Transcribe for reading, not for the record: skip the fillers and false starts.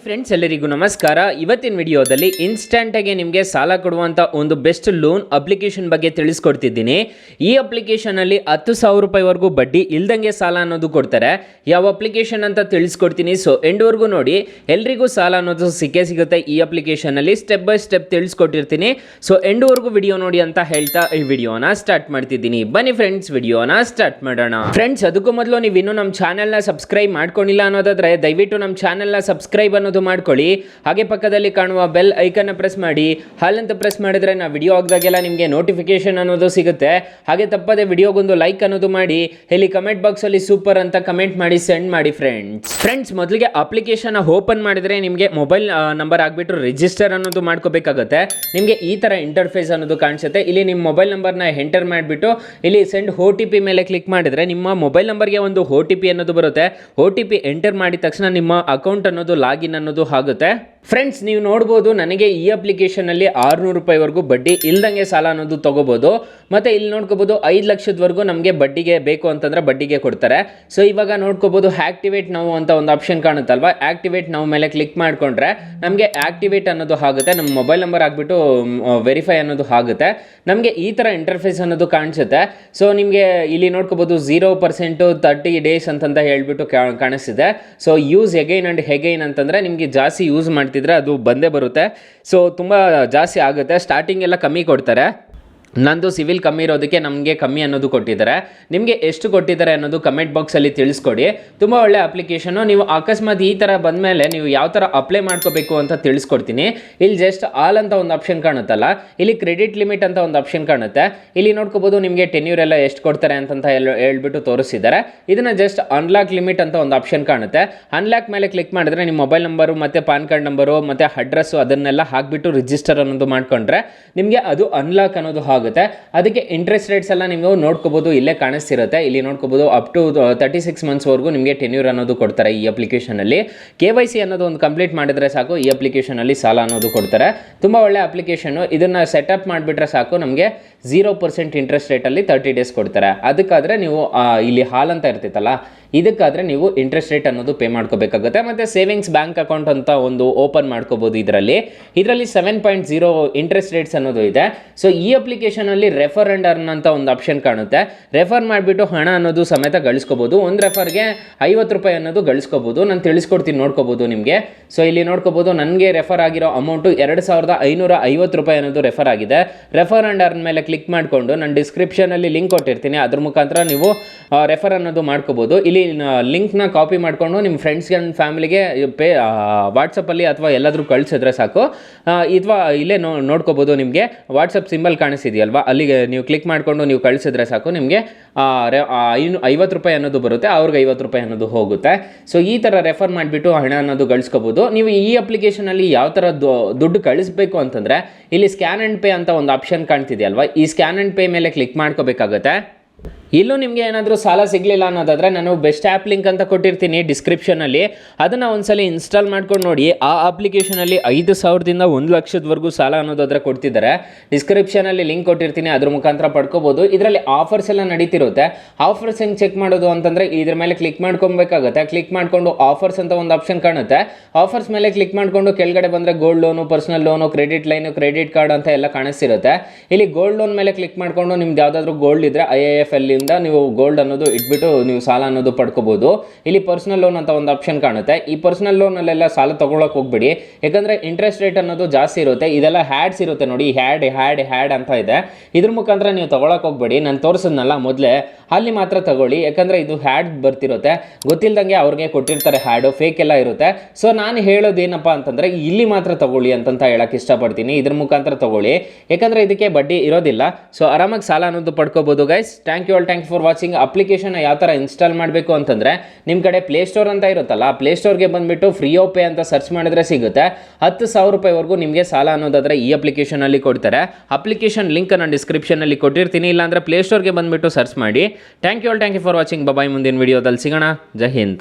Friends, ಎಲ್ಲರಿಗೂ ನಮಸ್ಕಾರ. ಇವತ್ತಿನ ವಿಡಿಯೋದಲ್ಲಿ ಇನ್ಸ್ಟಂಟಾಗಿ ನಿಮಗೆ ಸಾಲ ಕೊಡುವಂಥ ಒಂದು ಬೆಸ್ಟ್ ಲೋನ್ ಅಪ್ಲಿಕೇಶನ್ ಬಗ್ಗೆ ತಿಳಿಸ್ಕೊಡ್ತಿದ್ದೀನಿ. ಈ ಅಪ್ಲಿಕೇಶನಲ್ಲಿ 10,000 ರೂಪಾಯಿವರೆಗೂ ಬಡ್ಡಿ ಇಲ್ದಂಗೆ ಸಾಲ ಅನ್ನೋದು ಕೊಡ್ತಾರೆ. ಯಾವ ಅಪ್ಲಿಕೇಶನ್ ಅಂತ ತಿಳಿಸ್ಕೊಡ್ತೀನಿ. ಸೊ ಎಂಡ್ವರೆಗೂ ನೋಡಿ, ಎಲ್ರಿಗೂ ಸಾಲ ಅನ್ನೋದು ಸಿಗುತ್ತೆ ಈ ಅಪ್ಲಿಕೇಶನಲ್ಲಿ. ಸ್ಟೆಪ್ ಬೈ ಸ್ಟೆಪ್ ತಿಳಿಸ್ಕೊಟ್ಟಿರ್ತೀನಿ. ಸೊ ಎಂಡ್ವರೆಗೂ ವಿಡಿಯೋ ನೋಡಿ ಅಂತ ಹೇಳ್ತಾ ಈ ವಿಡಿಯೋನ ಸ್ಟಾರ್ಟ್ ಮಾಡ್ತಿದ್ದೀನಿ. ಬನ್ನಿ ಫ್ರೆಂಡ್ಸ್, ವಿಡಿಯೋನ ಸ್ಟಾರ್ಟ್ ಮಾಡೋಣ. ಫ್ರೆಂಡ್ಸ್, ಅದಕ್ಕೂ ಮೊದಲು ನೀವು ಇನ್ನೂ ನಮ್ಮ ಚಾನೆಲ್ನ ಸಬ್ಸ್ಕ್ರೈಬ್ ಮಾಡ್ಕೊಂಡಿಲ್ಲ ಅನ್ನೋದಾದ್ರೆ ದಯವಿಟ್ಟು ನಮ್ಮ ಚಾನೆಲ್ನ ಸಬ್ಸ್ಕ್ರೈಬ್ ಅನ್ನೋದು ಮಾಡ್ಕೊಳ್ಳಿ. ಹಾಗೆ ಪಕ್ಕದಲ್ಲಿ ಕಾಣುವ ಬೆಲ್ ಐಕನ್ನ ಪ್ರೆಸ್ ಮಾಡಿ. ಹಾಲಂತ ಪ್ರೆಸ್ ಮಾಡಿದ್ರೆ ನಾವು ವಿಡಿಯೋ ಹಾಕಿದಾಗೆಲ್ಲ ನಿಮಗೆ ನೋಟಿಫಿಕೇಶನ್ ಅನ್ನೋದು ಸಿಗುತ್ತೆ. ಹಾಗೆ ತಪ್ಪದೆ ವಿಡಿಯೋಗೊಂದು ಲೈಕ್ ಅನ್ನೋದು ಮಾಡಿ. ಇಲ್ಲಿ ಕಮೆಂಟ್ ಬಾಕ್ಸಲ್ಲಿ ಸೂಪರ್ ಅಂತ ಕಮೆಂಟ್ ಮಾಡಿ ಸೆಂಡ್ ಮಾಡಿ ಫ್ರೆಂಡ್ಸ್. ಮೊದಲಿಗೆ ಅಪ್ಲಿಕೇಶನ್ ಓಪನ್ ಮಾಡಿದರೆ ನಿಮಗೆ ಮೊಬೈಲ್ ನಂಬರ್ ಆಗಿಬಿಟ್ಟು ರಿಜಿಸ್ಟರ್ ಅನ್ನೋದು ಮಾಡ್ಕೋಬೇಕಾಗುತ್ತೆ. ನಿಮಗೆ ಈ ಥರ ಇಂಟರ್ಫೇಸ್ ಅನ್ನೋದು ಕಾಣಿಸುತ್ತೆ. ಇಲ್ಲಿ ನಿಮ್ಮ ಮೊಬೈಲ್ ನಂಬರ್ನ ಎಂಟರ್ ಮಾಡಿಬಿಟ್ಟು ಇಲ್ಲಿ ಸೆಂಡ್ OTP ಮೇಲೆ ಕ್ಲಿಕ್ ಮಾಡಿದರೆ ನಿಮ್ಮ ಮೊಬೈಲ್ ನಂಬರ್ಗೆ ಒಂದು OTP ಅನ್ನೋದು ಬರುತ್ತೆ. OTP ಎಂಟರ್ ಮಾಡಿದ ತಕ್ಷಣ ನಿಮ್ಮ ಅಕೌಂಟ್ ಅನ್ನೋದು ಲಾಗಿನ್ ಅನ್ನೋದು ಆಗುತ್ತೆ. ಫ್ರೆಂಡ್ಸ್, ನೀವು ನೋಡ್ಬೋದು, ನನಗೆ ಈ ಅಪ್ಲಿಕೇಶನಲ್ಲಿ 600 ರೂಪಾಯಿವರೆಗೂ ಬಡ್ಡಿ ಇಲ್ದಂಗೆ ಸಾಲ ಅನ್ನೋದು ತಗೋಬೋದು. ಮತ್ತು ಇಲ್ಲಿ ನೋಡ್ಕೋಬೋದು 5 ಲಕ್ಷದವರೆಗೂ ನಮಗೆ ಬಡ್ಡಿಗೆ ಬೇಕು ಅಂತಂದರೆ ಬಡ್ಡಿಗೆ ಕೊಡ್ತಾರೆ. ಸೊ ಇವಾಗ ನೋಡ್ಕೋಬೋದು ಆಕ್ಟಿವೇಟ್ ನಾವು ಅಂತ ಒಂದು ಆಪ್ಷನ್ ಕಾಣುತ್ತಲ್ವ, ಆಕ್ಟಿವೇಟ್ ನಾವು ಮೇಲೆ ಕ್ಲಿಕ್ ಮಾಡಿಕೊಂಡ್ರೆ ನಮಗೆ ಆಕ್ಟಿವೇಟ್ ಅನ್ನೋದು ಆಗುತ್ತೆ. ನಮ್ಮ ಮೊಬೈಲ್ ನಂಬರ್ ಆಗಿಬಿಟ್ಟು ವೆರಿಫೈ ಅನ್ನೋದು ಆಗುತ್ತೆ. ನಮಗೆ ಈ ಥರ ಇಂಟರ್ಫೇಸ್ ಅನ್ನೋದು ಕಾಣಿಸುತ್ತೆ. ಸೊ ನಿಮಗೆ ಇಲ್ಲಿ ನೋಡ್ಕೋಬೋದು 0% 30 ಡೇಸ್ ಅಂತಂತ ಹೇಳ್ಬಿಟ್ಟು ಕಾಣಿಸ್ತಿದೆ. ಸೊ ಯೂಸ್ ಎಗೈನ್ ಆ್ಯಂಡ್ ಹೆಗೈನ್ ಅಂತಂದರೆ ನಿಮಗೆ ಜಾಸ್ತಿ ಯೂಸ್ ಮಾಡ್ತಿದ್ರೆ ಅದು ಬಂದೇ ಬರುತ್ತೆ. ಸೊ ತುಂಬ ಜಾಸ್ತಿ ಆಗುತ್ತೆ. ಸ್ಟಾರ್ಟಿಂಗ್ ಎಲ್ಲ ಕಮ್ಮಿ ಕೊಡ್ತಾರೆ. ನಂದು ಸಿವಿಲ್ ಕಮ್ಮಿ ಇರೋದಕ್ಕೆ ನಮಗೆ ಕಮ್ಮಿ ಅನ್ನೋದು ಕೊಟ್ಟಿದ್ದಾರೆ. ನಿಮಗೆ ಎಷ್ಟು ಕೊಟ್ಟಿದ್ದಾರೆ ಅನ್ನೋದು ಕಮೆಂಟ್ ಬಾಕ್ಸಲ್ಲಿ ತಿಳಿಸ್ಕೊಡಿ. ತುಂಬ ಒಳ್ಳೆ ಅಪ್ಲಿಕೇಶನು. ನೀವು ಅಕಸ್ಮಾತ್ ಈ ಥರ ಬಂದಮೇಲೆ ನೀವು ಯಾವ ಥರ ಅಪ್ಲೈ ಮಾಡ್ಕೋಬೇಕು ಅಂತ ತಿಳಿಸ್ಕೊಡ್ತೀನಿ. ಇಲ್ಲಿ ಜಸ್ಟ್ ಆಲ್ ಅಂತ ಒಂದು ಆಪ್ಷನ್ ಕಾಣುತ್ತಲ್ಲ, ಇಲ್ಲಿ ಕ್ರೆಡಿಟ್ ಲಿಮಿಟ್ ಅಂತ ಒಂದು ಆಪ್ಷನ್ ಕಾಣುತ್ತೆ. ಇಲ್ಲಿ ನೋಡ್ಕೋಬೋದು ನಿಮಗೆ ಟೆನ್ಯೂರ್ ಎಲ್ಲ ಎಷ್ಟು ಕೊಡ್ತಾರೆ ಅಂತ ಹೇಳ್ಬಿಟ್ಟು ತೋರಿಸಿದ್ದಾರೆ. ಇದನ್ನು ಜಸ್ಟ್ ಅನ್ಲಾಕ್ ಲಿಮಿಟ್ ಅಂತ ಒಂದು ಆಪ್ಷನ್ ಕಾಣುತ್ತೆ. ಅನ್ಲಾಕ್ ಮೇಲೆ ಕ್ಲಿಕ್ ಮಾಡಿದ್ರೆ ನಿಮ್ಮ ಮೊಬೈಲ್ ನಂಬರು ಮತ್ತು ಪಾನ್ ಕಾರ್ಡ್ ನಂಬರು ಮತ್ತು ಅಡ್ರೆಸ್ಸು ಅದನ್ನೆಲ್ಲ ಹಾಕಿಬಿಟ್ಟು ರಿಜಿಸ್ಟರ್ ಅನ್ನೋದು ಮಾಡ್ಕೊಂಡ್ರೆ ನಿಮಗೆ ಅದು ಅನ್ಲಾಕ್ ಅನ್ನೋದು ಆಗುತ್ತೆ. ಅದಕ್ಕೆ ಇಂಟ್ರೆಸ್ಟ್ ರೇಟ್ಸ್ ಎಲ್ಲ ನೀವು ನೋಡ್ಕೋಬಹುದು, ಇಲ್ಲೇ ಕಾಣಿಸ್ತಿರುತ್ತೆ. ಇಲ್ಲಿ ನೋಡ್ಕೋಬಹುದು ಅಪ್ ಟು 36 ಮಂತ್ಸ್ವರೆಗೂ ನಿಮಗೆ ಟೆನ್ಯೂರ್ ಅನ್ನೋದು ಕೊಡ್ತಾರೆ ಈ ಅಪ್ಲಿಕೇಶನಲ್ಲಿ. KYC ಅನ್ನೋದು ಒಂದು ಕಂಪ್ಲೀಟ್ ಮಾಡಿದ್ರೆ ಸಾಕು, ಈ ಅಪ್ಲಿಕೇಶನಲ್ಲಿ ಸಾಲ ಅನ್ನೋದು ಕೊಡ್ತಾರೆ. ತುಂಬ ಒಳ್ಳೆ ಅಪ್ಲಿಕೇಶನು. ಇದನ್ನು ಸೆಟಪ್ ಮಾಡಿಬಿಟ್ರೆ ಸಾಕು, ನಮಗೆ 0% ಇಂಟ್ರೆಸ್ಟ್ ರೇಟಲ್ಲಿ 30 ಡೇಸ್ ಕೊಡ್ತಾರೆ. ಅದಕ್ಕಾದರೆ ನೀವು ಇಲ್ಲಿ ಹಾಲ್ ಅಂತ ಇರ್ತಿತ್ತಲ್ಲ, ಇದಕ್ಕಾದರೆ ನೀವು ಇಂಟ್ರೆಸ್ಟ್ ರೇಟ್ ಅನ್ನೋದು ಪೇ ಮಾಡ್ಕೋಬೇಕಾಗುತ್ತೆ. ಮತ್ತು ಸೇವಿಂಗ್ಸ್ ಬ್ಯಾಂಕ್ ಅಕೌಂಟ್ ಅಂತ ಒಂದು ಓಪನ್ ಮಾಡ್ಕೋಬೋದು. ಇದರಲ್ಲಿ 7.0 ಇಂಟ್ರೆಸ್ಟ್ ರೇಟ್ಸ್ ಅನ್ನೋದು ಇದೆ. ಸೊ ಈ ಅಪ್ಲಿಕೇಶನಲ್ಲಿ ರೆಫರ್ ಆ್ಯಂಡ್ ಅರ್ನ್ ಅಂತ ಒಂದು ಆಪ್ಷನ್ ಕಾಣುತ್ತೆ. ರೆಫರ್ ಮಾಡಿಬಿಟ್ಟು ಹಣ ಅನ್ನೋದು ಸಮೇತ ಗಳಿಸ್ಕೋಬೋದು. ಒಂದು ರೆಫರ್ಗೆ 50 ರೂಪಾಯಿ ಅನ್ನೋದು ಗಳಿಸ್ಕೋಬೋದು. ನಾನು ತಿಳಿಸ್ಕೊಡ್ತೀನಿ, ನೋಡ್ಕೋಬೋದು ನಿಮಗೆ. ಸೊ ಇಲ್ಲಿ ನೋಡ್ಕೋಬೋದು ನನಗೆ ರೆಫರ್ ಆಗಿರೋ ಅಮೌಂಟು 2,550 ರೂಪಾಯಿ ಅನ್ನೋದು ರೆಫರ್ ಆಗಿದೆ. ರೆಫರ್ ಆ್ಯಂಡ್ ಅರ್ನ್ ಮೇಲೆ ಕ್ಲಿಕ್ ಮಾಡಿಕೊಂಡು ನಾನು ಡಿಸ್ಕ್ರಿಪ್ಷನಲ್ಲಿ ಲಿಂಕ್ ಕೊಟ್ಟಿರ್ತೀನಿ, ಅದ್ರ ಮುಖಾಂತರ ನೀವು ರೆಫರ್ ಅನ್ನೋದು ಮಾಡ್ಕೋಬೋದು. ಇಲ್ಲಿ ಲಿಂಕ್ನ ಕಾಪಿ ಮಾಡಿಕೊಂಡು ನಿಮ್ಮ ಫ್ರೆಂಡ್ಸ್ಗೆ ಆ್ಯಂಡ್ ಫ್ಯಾಮಿಲಿಗೆ ವಾಟ್ಸಪ್ಪಲ್ಲಿ ಅಥವಾ ಎಲ್ಲಾದರೂ ಕಳಿಸಿದ್ರೆ ಸಾಕು. ಅಥವಾ ಇಲ್ಲೇ ನೋಡ್ಕೋಬೋದು, ನಿಮಗೆ ವಾಟ್ಸಪ್ ಸಿಂಬಲ್ ಕಾಣಿಸಿದೆಯಲ್ವಾ, ಅಲ್ಲಿಗೆ ನೀವು ಕ್ಲಿಕ್ ಮಾಡಿಕೊಂಡು ನೀವು ಕಳಿಸಿದ್ರೆ ಸಾಕು, ನಿಮಗೆ 50 ರೂಪಾಯಿ ಅನ್ನೋದು ಬರುತ್ತೆ. ಅವ್ರಿಗೆ 50 ರೂಪಾಯಿ ಅನ್ನೋದು ಹೋಗುತ್ತೆ. ಸೊ ಈ ಥರ ರೆಫರ್ ಮಾಡಿಬಿಟ್ಟು ಹಣ ಅನ್ನೋದು ಗಳಿಸ್ಕೋಬೋದು. ನೀವು ಈ ಅಪ್ಲಿಕೇಶನಲ್ಲಿ ಯಾವ ಥರ ದುಡ್ಡು ಕಳಿಸ್ಬೇಕು ಅಂತಂದರೆ ಇಲ್ಲಿ ಸ್ಕ್ಯಾನ್ ಆ್ಯಂಡ್ ಪೇ ಅಂತ ಒಂದು ಆಪ್ಷನ್ ಕಾಣ್ತಿದೆಯಲ್ವಾ, ಈ ಸ್ಕ್ಯಾನ್ ಆ್ಯಂಡ್ ಪೇ ಮೇಲೆ ಕ್ಲಿಕ್ ಮಾಡ್ಕೋಬೇಕಾಗುತ್ತೆ. ಇಲ್ಲೂ ನಿಮಗೆ ಏನಾದರೂ ಸಾಲ ಸಿಗಲಿಲ್ಲ ಅನ್ನೋದಾದರೆ ನಾನು ಬೆಸ್ಟ್ ಆ್ಯಪ್ ಲಿಂಕ್ ಅಂತ ಕೊಟ್ಟಿರ್ತೀನಿ ಡಿಸ್ಕ್ರಿಪ್ಷನಲ್ಲಿ, ಅದನ್ನು ಒಂದ್ಸಲ ಇನ್ಸ್ಟಾಲ್ ಮಾಡ್ಕೊಂಡು ನೋಡಿ. ಆ ಅಪ್ಲಿಕೇಶನಲ್ಲಿ 5,000ದಿಂದ 1 ಲಕ್ಷದವರೆಗೂ ಸಾಲ ಅನ್ನೋದಾದರೆ ಕೊಡ್ತಿದ್ದಾರೆ. ಡಿಸ್ಕ್ರಿಪ್ಷನಲ್ಲಿ ಲಿಂಕ್ ಕೊಟ್ಟಿರ್ತೀನಿ, ಅದ್ರ ಮುಖಾಂತರ ಪಡ್ಕೋಬೋದು. ಇದರಲ್ಲಿ ಆಫರ್ಸ್ ಎಲ್ಲ ನಡೀತಿರುತ್ತೆ. ಆಫರ್ಸ್ ಹೆಂಗೆ ಚೆಕ್ ಮಾಡೋದು ಅಂತಂದರೆ ಇದ್ರ ಮೇಲೆ ಕ್ಲಿಕ್ ಮಾಡ್ಕೊಬೇಕಾಗುತ್ತೆ. ಕ್ಲಿಕ್ ಮಾಡಿಕೊಂಡು ಆಫರ್ಸ್ ಅಂತ ಒಂದು ಆಪ್ಷನ್ ಕಾಣುತ್ತೆ. ಆಫರ್ಸ್ ಮೇಲೆ ಕ್ಲಿಕ್ ಮಾಡಿಕೊಂಡು ಕೆಳಗಡೆ ಬಂದರೆ gold loan, personal loan, credit line, credit card ಅಂತ ಎಲ್ಲ ಕಾಣಿಸ್ತಿರುತ್ತೆ. ಇಲ್ಲಿ ಗೋಲ್ಡ್ ಲೋನ್ ಮೇಲೆ ಕ್ಲಿಕ್ ಮಾಡಿಕೊಂಡು ನಿಮ್ದು ಯಾವುದಾದ್ರೂ ಗೋಲ್ಡ್ ಇದ್ದರೆ IIFL ನೀವು ಗೋಲ್ಡ್ ಅನ್ನೋದು ಇಟ್ಬಿಟ್ಟು ನೀವು ಸಾಲ ಅನ್ನೋದು ಪಡ್ಕೋಬಹುದು. ಇಲ್ಲಿ ಪರ್ಸನಲ್ ಲೋನ್ ಅಂತ ಒಂದು ಆಪ್ಷನ್ ಕಾಣುತ್ತೆ. ಈ ಪರ್ಸನಲ್ ಲೋನಲ್ಲೆಲ್ಲ ಸಾಲ ತಗೊಳಕ್ಕೆ ಹೋಗ್ಬೇಡಿ, ಯಾಕಂದರೆ ಇಂಟ್ರೆಸ್ಟ್ ರೇಟ್ ಅನ್ನೋದು ಜಾಸ್ತಿ ಇರುತ್ತೆ. ಇದೆಲ್ಲ ಹ್ಯಾಡ್ಸ್ ಇರುತ್ತೆ ನೋಡಿ, ಹ್ಯಾಡ್ ಅಂತ ಇದೆ. ಇದ್ರ ಮುಖಾಂತರ ನೀವು ತಗೊಳಕ್ಕೆ ಹೋಗ್ಬೇಡಿ. ನಾನು ತೋರಿಸಿದ್ನಲ್ಲ ಮೊದಲೇ, ಅಲ್ಲಿ ಮಾತ್ರ ತಗೊಳ್ಳಿ. ಯಾಕಂದರೆ ಇದು ಹ್ಯಾಡ್ ಬರ್ತಿರುತ್ತೆ, ಗೊತ್ತಿಲ್ದಂಗೆ ಅವ್ರಿಗೆ ಕೊಟ್ಟಿರ್ತಾರೆ, ಹ್ಯಾಡು ಫೇಕ್ ಎಲ್ಲ ಇರುತ್ತೆ. ಸೊ ನಾನು ಹೇಳೋದೇನಪ್ಪ ಅಂತಂದರೆ ಇಲ್ಲಿ ಮಾತ್ರ ತಗೊಳ್ಳಿ ಅಂತಂತ ಹೇಳಕ್ಕೆ ಇಷ್ಟಪಡ್ತೀನಿ. ಇದ್ರ ಮುಖಾಂತರ ತಗೊಳ್ಳಿ, ಯಾಕಂದರೆ ಇದಕ್ಕೆ ಬಡ್ಡಿ ಇರೋದಿಲ್ಲ. ಸೊ ಆರಾಮಾಗಿ ಸಾಲ ಅನ್ನೋದು ಪಡ್ಕೋಬೋದು guys. Thank you for watching. Application ಯಾವ ಥರ ಇನ್ಸ್ಟಾಲ್ ಮಾಡಬೇಕು ಅಂತಂದರೆ ನಿಮ್ಮ ಕಡೆ ಪ್ಲೇಸ್ಟೋರ್ ಅಂತ ಇರುತ್ತಲ್ಲ, ಪ್ಲೇಸ್ಟೋರ್ಗೆ ಬಂದುಬಿಟ್ಟು ಫ್ರೀ ಆಫ್ ಪೇ ಅಂತ ಸರ್ಚ್ ಮಾಡಿದ್ರೆ ಸಿಗುತ್ತೆ. 10,000 ರೂಪಾಯಿವರೆಗೂ ನಿಮಗೆ ಸಾಲ ಅನ್ನೋದಾದರೆ ಈ ಅಪ್ಲಿಕೇಶನಲ್ಲಿ ಕೊಡ್ತಾರೆ. ಅಪ್ಲಿಕೇಶನ್ ಲಿಂಕ್ ನಾನು ಡಿಸ್ಕ್ರಿಪ್ಷನಲ್ಲಿ ಕೊಟ್ಟಿರ್ತೀನಿ, ಇಲ್ಲಾಂದರೆ ಪ್ಲೇಸ್ಟೋರ್ಗೆ ಬಂದುಬಿಟ್ಟು ಸರ್ಚ್ ಮಾಡಿ. Thank you for watching. Bye, ಮುಂದಿನ ವಿಡಿಯೋದಲ್ಲಿ ಸಿಗೋಣ. ಜೈ ಹಿಂದ್.